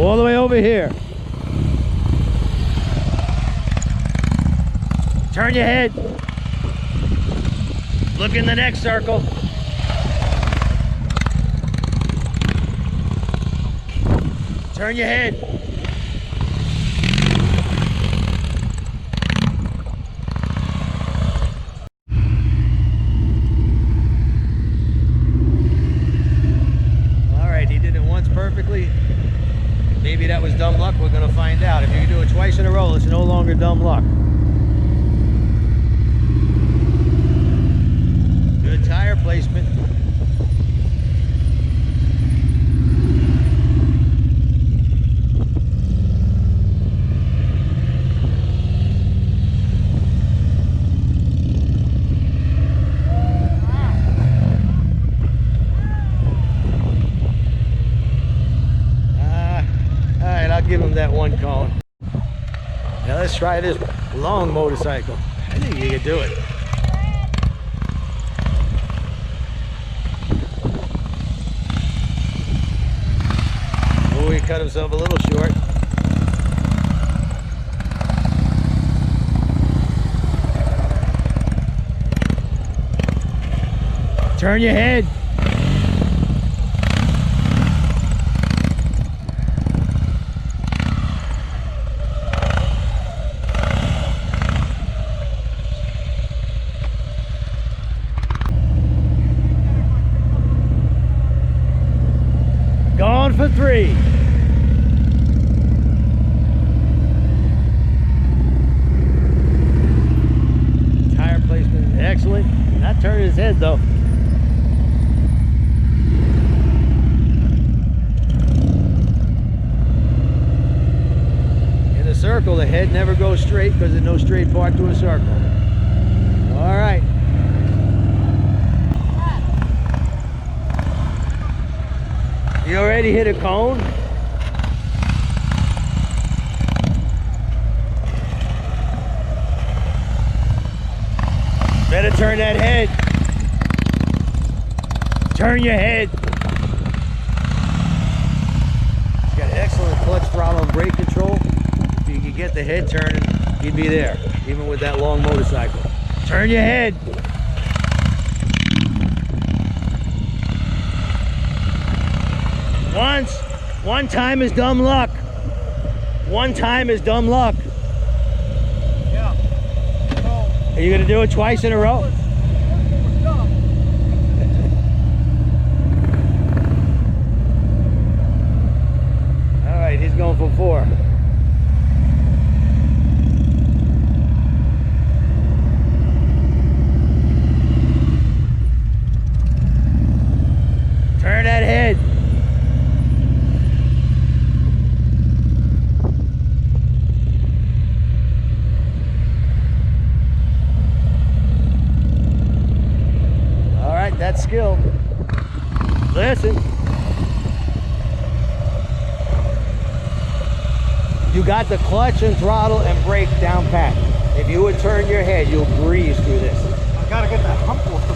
All the way over here. Turn your head. Look in the next circle. Turn your head. All right, he did it once perfectly. Maybe that was dumb luck. We're going to find out. If you can do it twice in a row, it's no longer dumb luck. Good tire placement. Give him that one cone. Now let's try this long motorcycle. I think you can do it. Oh, he cut himself a little short. Turn your head. Going for 3. Tire placement is excellent. Not turning his head though. In a circle, the head never goes straight because there's no straight part to a circle. All right. You already hit a cone. Better turn that head. Turn your head. He's got excellent clutch, throttle, and brake control. If you could get the head turning, he'd be there, even with that long motorcycle. Turn your head. One time is dumb luck. One time is dumb luck. Yeah. So, are you gonna do it twice in a row? All right, he's going for 4. Turn that head. That's skill. Listen. You got the clutch and throttle and brake down pat. If you would turn your head, you'll breeze through this. I gotta get that hump off the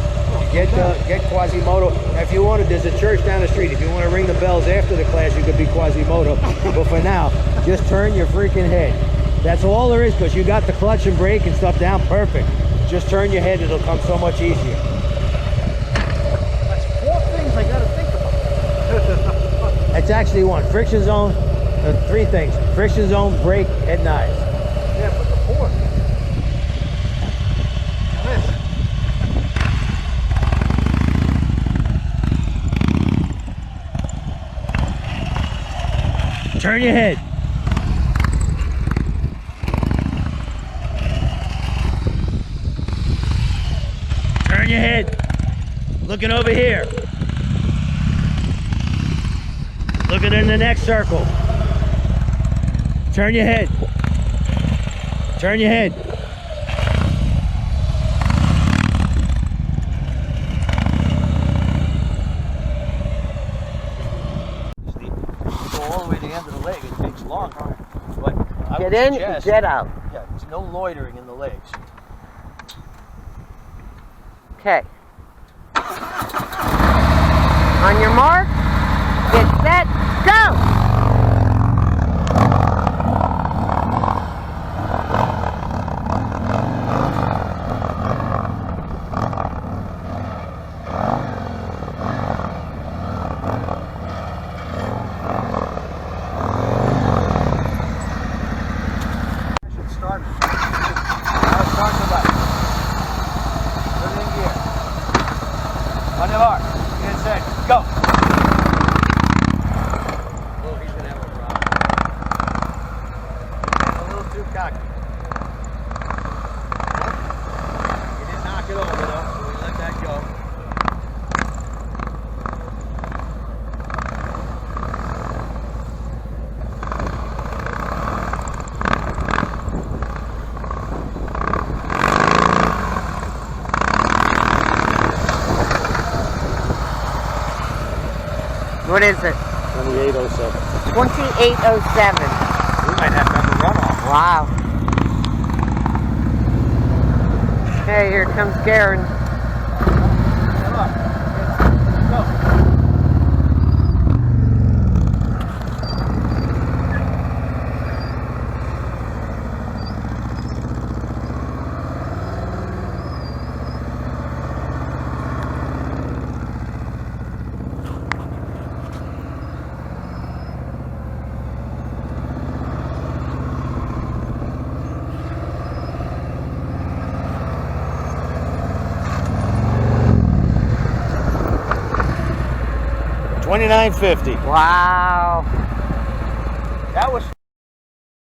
Get Quasimodo. If you wanted, there's a church down the street. If you want to ring the bells after the class, you could be Quasimodo. But for now, just turn your freaking head. That's all there is, because you got the clutch and brake and stuff down perfect. Just turn your head, it'll come so much easier. That's 4 things I gotta think about. It's actually 1. Friction zone, 3 things. Friction zone, brake, head and eyes. Yeah, but the 4th. Turn your head. Turn your head. Looking over here. Looking in the next circle. Turn your head. Turn your head. All the way to the end of the leg, it takes longer. But get in, get out. Yeah, there's no loitering in the legs. Okay. On your mark, get set, go! set, go. Oh, he's gonna have a problem. He's a little too cocky. You didn't knock it over though, so we let that go. What is it? 2807. 2807. We might have to have a runoff. Wow. Okay, here comes Garen. Come on. Go. 2950. Wow. That was